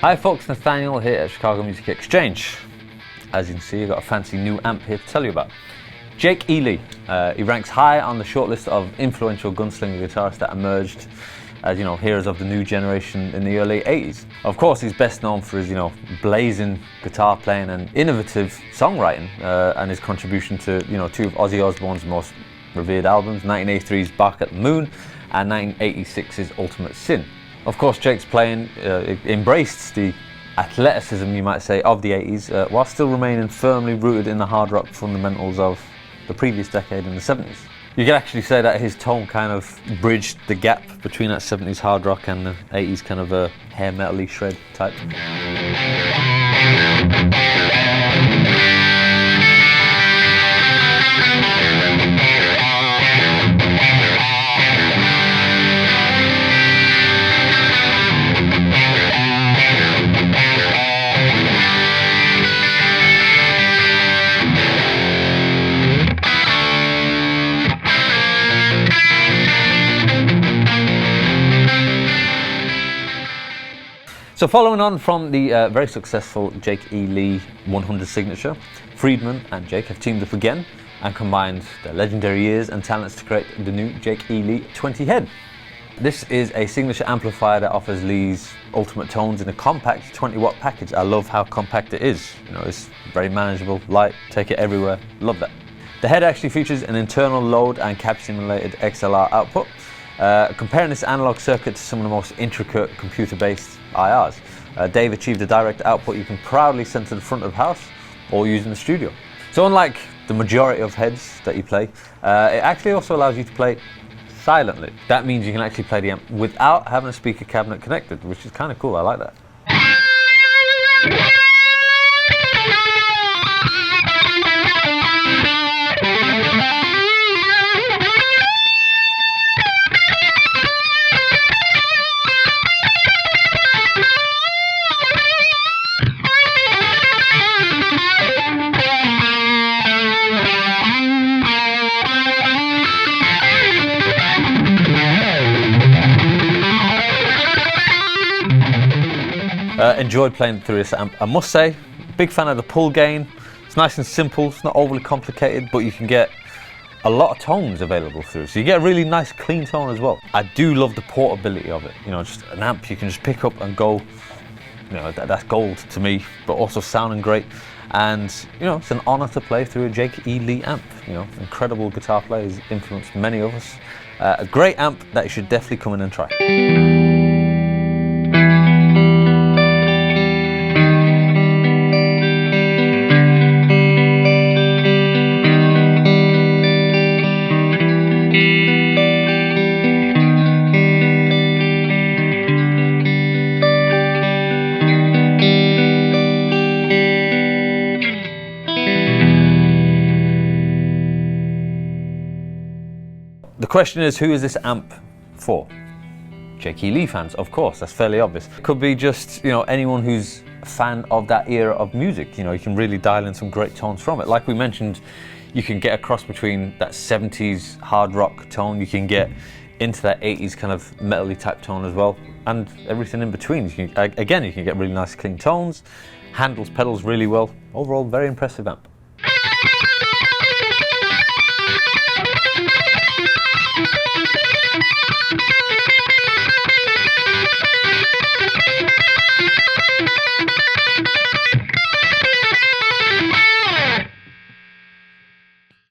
Hi folks, Nathaniel here at Chicago Music Exchange. As you can see, I've got a fancy new amp here to tell you about. Jake E. He ranks high on the shortlist of influential gunslinger guitarists that emerged as, heroes of the new generation in the early 80s. Of course, he's best known for his, blazing guitar playing and innovative songwriting, and his contribution to, two of Ozzy Osbourne's most revered albums, 1983's Bark at the Moon and 1986's Ultimate Sin. Of course, Jake's playing embraced the athleticism, you might say, of the 80s, while still remaining firmly rooted in the hard rock fundamentals of the previous decade in the 70s. You could actually say that his tone kind of bridged the gap between that 70s hard rock and the 80s kind of a hair metal-y shred type. So following on from the very successful Jake E. Lee 100 signature, Friedman and Jake have teamed up again and combined their legendary ears and talents to create the new Jake E. Lee 20 head. This is a signature amplifier that offers Lee's ultimate tones in a compact 20-watt package. I love how compact it is. It's very manageable, light, take it everywhere, love that. The head actually features an internal load and cap simulated XLR output. Comparing this analog circuit to some of the most intricate computer-based IRs, Dave achieved a direct output you can proudly send to the front of the house or use in the studio. So unlike the majority of heads that you play, it actually also allows you to play silently. That means you can actually play the amp without having a speaker cabinet connected, which is kind of cool. I like that. Enjoyed playing through this amp, I must say. Big fan of the pull gain. It's nice and simple, it's not overly complicated, but you can get a lot of tones available through. So you get a really nice clean tone as well. I do love the portability of it. Just an amp you can just pick up and go. That's gold to me, but also sounding great. And it's an honor to play through a Jake E. Lee amp. Incredible guitar player, he's influenced many of us. A great amp that you should definitely come in and try. The question is, who is this amp for? Jake E. Lee fans, of course, that's fairly obvious. It could be just, anyone who's a fan of that era of music. You can really dial in some great tones from it. Like we mentioned, you can get a cross between that 70s hard rock tone, you can get into that 80s kind of metal-y type tone as well, and everything in between. You can get really nice clean tones, handles pedals really well. Overall, very impressive amp.